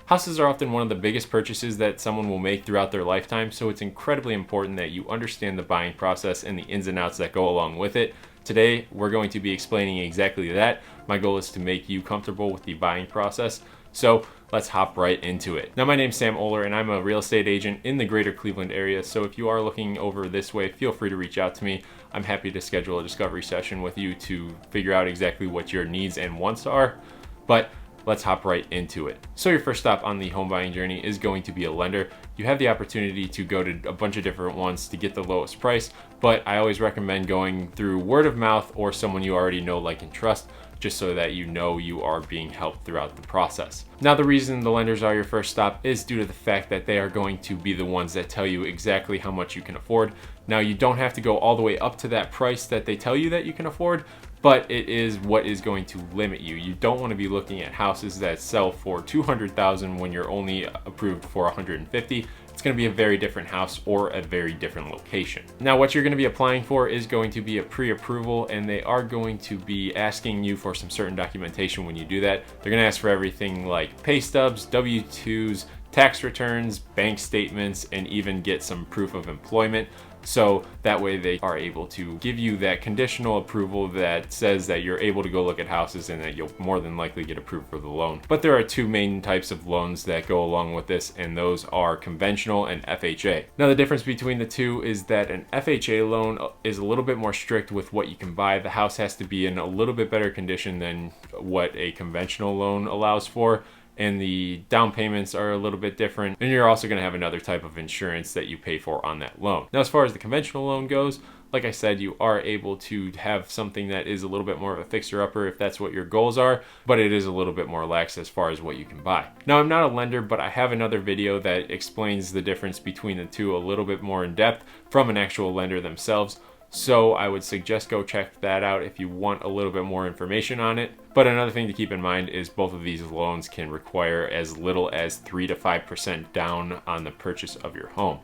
Houses are often one of the biggest purchases that someone will make throughout their lifetime, so it's incredibly important that you understand the buying process and the ins and outs that go along with it. Today, we're going to be explaining exactly that. My goal is to make you comfortable with the buying process. So let's hop right into it. Now, my name's Sam Oler, and I'm a real estate agent in the greater Cleveland area. So if you are looking over this way, feel free to reach out to me. I'm happy to schedule a discovery session with you to figure out exactly what your needs and wants are. But let's hop right into it. So your first stop on the home buying journey is going to be a lender. You have the opportunity to go to a bunch of different ones to get the lowest price, but I always recommend going through word of mouth or someone you already know, like, and trust, just so that you know you are being helped throughout the process. Now, the reason the lenders are your first stop is due to the fact that they are going to be the ones that tell you exactly how much you can afford. Now, you don't have to go all the way up to that price that they tell you that you can afford, but it is what is going to limit you. You don't want to be looking at houses that sell for $200,000 when you're only approved for $150,000. It's going to be a very different house or a very different location. Now, what you're going to be applying for is going to be a pre-approval, and they are going to be asking you for some certain documentation when you do that. They're going to ask for everything like pay stubs, W-2s, tax returns, bank statements, and even get some proof of employment. So that way they are able to give you that conditional approval that says that you're able to go look at houses and that you'll more than likely get approved for the loan. But there are two main types of loans that go along with this, and those are conventional and FHA. Now, the difference between the two is that an FHA loan is a little bit more strict with what you can buy. The house has to be in a little bit better condition than what a conventional loan allows for, and the down payments are a little bit different, and you're also going to have another type of insurance that you pay for on that loan. Now, as far as the conventional loan goes, like I said, you are able to have something that is a little bit more of a fixer-upper if that's what your goals are, but it is a little bit more lax as far as what you can buy. Now, I'm not a lender, but I have another video that explains the difference between the two a little bit more in depth from an actual lender themselves. So I would suggest go check that out if you want a little bit more information on it. But another thing to keep in mind is both of these loans can require as little as 3 to 5% down on the purchase of your home.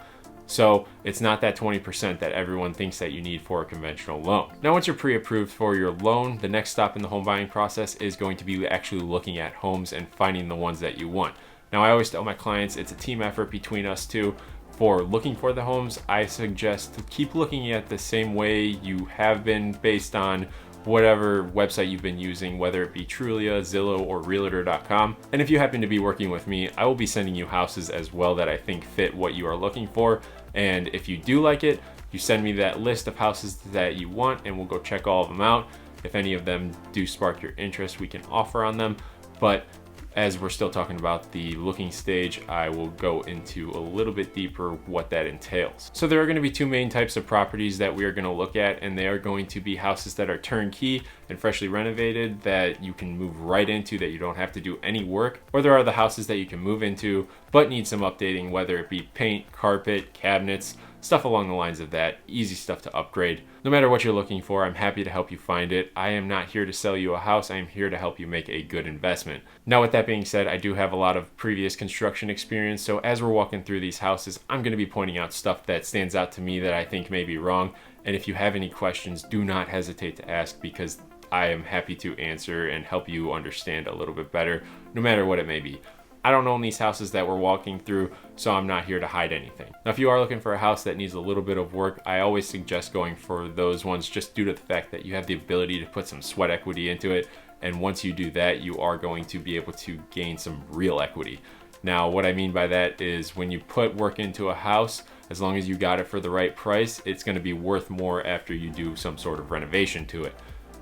So it's not that 20% that everyone thinks that you need for a conventional loan. Now, once you're pre-approved for your loan, the next stop in the home buying process is going to be actually looking at homes and finding the ones that you want. Now, I always tell my clients it's a team effort between us two. For looking for the homes, I suggest to keep looking at the same way you have been based on whatever website you've been using, whether it be Trulia, Zillow, or Realtor.com. And if you happen to be working with me, I will be sending you houses as well that I think fit what you are looking for. And if you do like it, you send me that list of houses that you want, and we'll go check all of them out. If any of them do spark your interest, we can offer on them. But as we're still talking about the looking stage, I will go into a little bit deeper what that entails. So there are going to be two main types of properties that we are going to look at, and they are going to be houses that are turnkey and freshly renovated that you can move right into, that you don't have to do any work. Or there are the houses that you can move into but need some updating, whether it be paint, carpet, cabinets, stuff along the lines of that. Easy stuff to upgrade. No matter what you're looking for, I'm happy to help you find it. I am not here to sell you a house. I am here to help you make a good investment. Now, with that being said, I do have a lot of previous construction experience, so as we're walking through these houses, I'm going to be pointing out stuff that stands out to me that I think may be wrong. And if you have any questions, do not hesitate to ask, because I am happy to answer and help you understand a little bit better, no matter what it may be. I don't own these houses that we're walking through, so I'm not here to hide anything. Now, if you are looking for a house that needs a little bit of work, I always suggest going for those ones just due to the fact that you have the ability to put some sweat equity into it. And once you do that, you are going to be able to gain some real equity. Now, what I mean by that is when you put work into a house, as long as you got it for the right price, it's going to be worth more after you do some sort of renovation to it.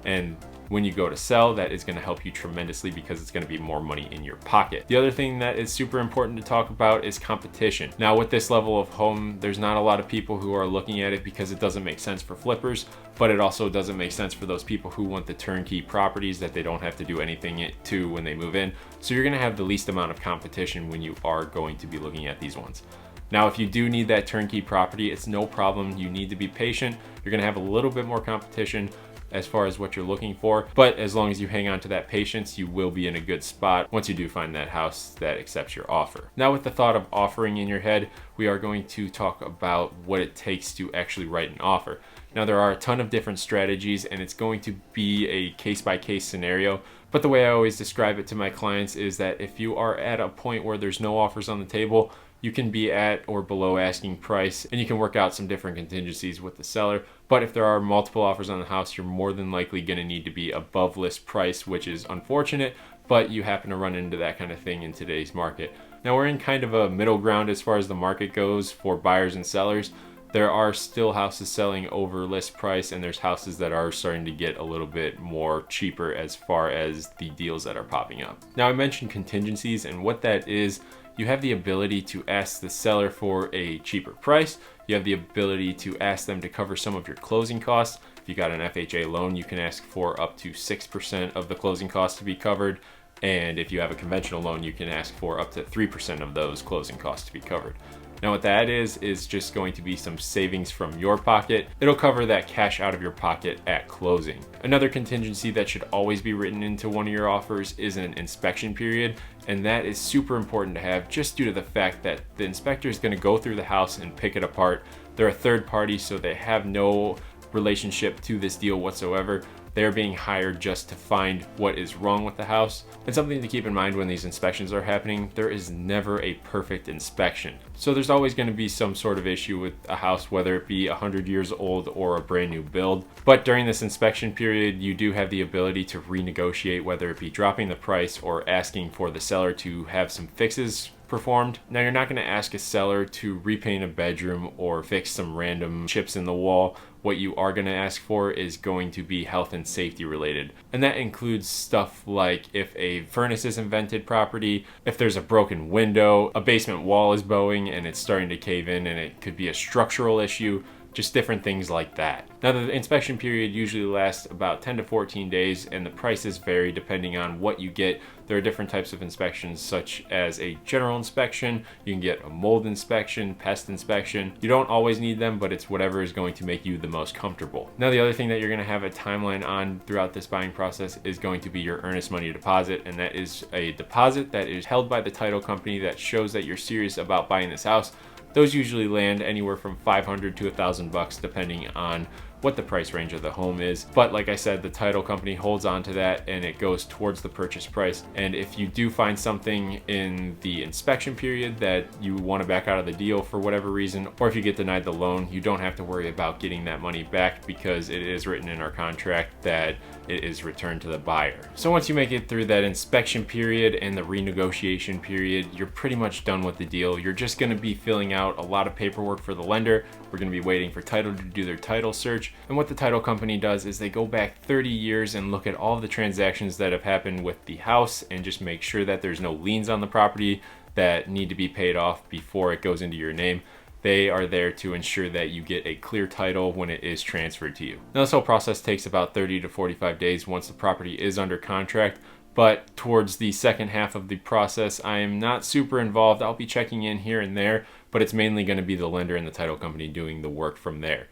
And when you go to sell, that is going to help you tremendously because it's going to be more money in your pocket. The other thing that is super important to talk about is competition. Now, with this level of home, there's not a lot of people who are looking at it because it doesn't make sense for flippers, but it also doesn't make sense for those people who want the turnkey properties that they don't have to do anything to when they move in. So you're going to have the least amount of competition when you are going to be looking at these ones. Now, if you do need that turnkey property, it's no problem. You need to be patient. You're going to have a little bit more competition as far as what you're looking for, but as long as you hang on to that patience, you will be in a good spot once you do find that house that accepts your offer. Now, with the thought of offering in your head, we are going to talk about what it takes to actually write an offer. Now, there are a ton of different strategies, and it's going to be a case-by-case scenario, But the way I always describe it to my clients is that if you are at a point where there's no offers on the table, you can be at or below asking price, and you can work out some different contingencies with the seller. But if there are multiple offers on the house, you're more than likely going to need to be above list price, which is unfortunate, but you happen to run into that kind of thing in today's market. Now we're in kind of a middle ground as far as the market goes for buyers and sellers. There are still houses selling over list price, and there's houses that are starting to get a little bit more cheaper as far as the deals that are popping up. Now I mentioned contingencies, and what that is, you have the ability to ask the seller for a cheaper price. You have the ability to ask them to cover some of your closing costs. If you got an FHA loan, you can ask for up to 6% of the closing costs to be covered. And if you have a conventional loan, you can ask for up to 3% of those closing costs to be covered. Now what that is just going to be some savings from your pocket. It'll cover that cash out of your pocket at closing. Another contingency that should always be written into one of your offers is an inspection period, and that is super important to have just due to the fact that the inspector is going to go through the house and pick it apart. They're a third party, so they have no relationship to this deal whatsoever. They're being hired just to find what is wrong with the house. And something to keep in mind when these inspections are happening, there is never a perfect inspection. So there's always going to be some sort of issue with a house, whether it be 100 years old or a brand new build. But during this inspection period, you do have the ability to renegotiate, whether it be dropping the price or asking for the seller to have some fixes performed. Now you're not going to ask a seller to repaint a bedroom or fix some random chips in the wall. What you are going to ask for is going to be health and safety related. And that includes stuff like if a furnace isn't vented properly, if there's a broken window, a basement wall is bowing and it's starting to cave in, and it could be a structural issue. Just different things like that. Now the inspection period usually lasts about 10 to 14 days, and the prices vary depending on what you get. There are different types of inspections, such as a general inspection. You can get a mold inspection, pest inspection. You don't always need them, but it's whatever is going to make you the most comfortable. Now the other thing that you're going to have a timeline on throughout this buying process is going to be your earnest money deposit, and that is a deposit that is held by the title company that shows that you're serious about buying this house. Those usually land anywhere from $500 to $1,000 depending on what the price range of the home is. But like I said, the title company holds on to that and it goes towards the purchase price. And if you do find something in the inspection period that you want to back out of the deal for whatever reason, or if you get denied the loan, you don't have to worry about getting that money back because it is written in our contract that it is returned to the buyer. So once you make it through that inspection period and the renegotiation period, you're pretty much done with the deal. You're just going to be filling out a lot of paperwork for the lender. We're going to be waiting for title to do their title search. And what the title company does is they go back 30 years and look at all of the transactions that have happened with the house and just make sure that there's no liens on the property that need to be paid off before it goes into your name. They are there to ensure that you get a clear title when it is transferred to you. Now this whole process takes about 30 to 45 days once the property is under contract. But towards the second half of the process, I am not super involved. I'll be checking in here and there, but it's mainly going to be the lender and the title company doing the work from there.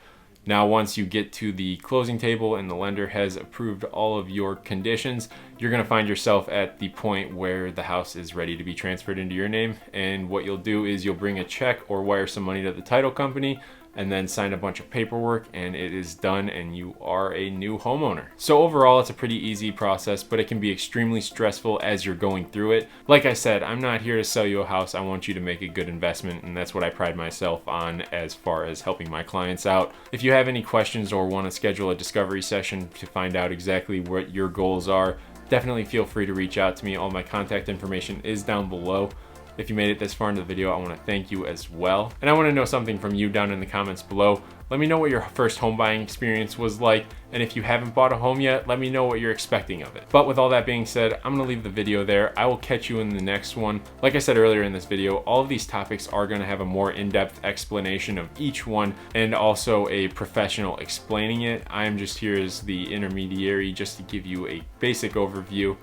Now, once you get to the closing table and the lender has approved all of your conditions, you're going to find yourself at the point where the house is ready to be transferred into your name. And what you'll do is you'll bring a check or wire some money to the title company and then sign a bunch of paperwork, and it is done and you are a new homeowner. So overall, it's a pretty easy process, but it can be extremely stressful as you're going through it. Like I said, I'm not here to sell you a house. I want you to make a good investment, and that's what I pride myself on as far as helping my clients out. If you have any questions or want to schedule a discovery session to find out exactly what your goals are, definitely feel free to reach out to me. All my contact information is down below. If you made it this far into the video, I want to thank you as well. And I want to know something from you down in the comments below. Let me know what your first home buying experience was like. And if you haven't bought a home yet, let me know what you're expecting of it. But with all that being said, I'm going to leave the video there. I will catch you in the next one. Like I said earlier in this video, all of these topics are going to have a more in-depth explanation of each one and also a professional explaining it. I am just here as the intermediary just to give you a basic overview.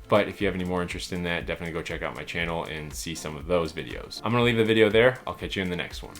But if you have any more interest in that, definitely go check out my channel and see some of those videos. I'm gonna leave the video there. I'll catch you in the next one.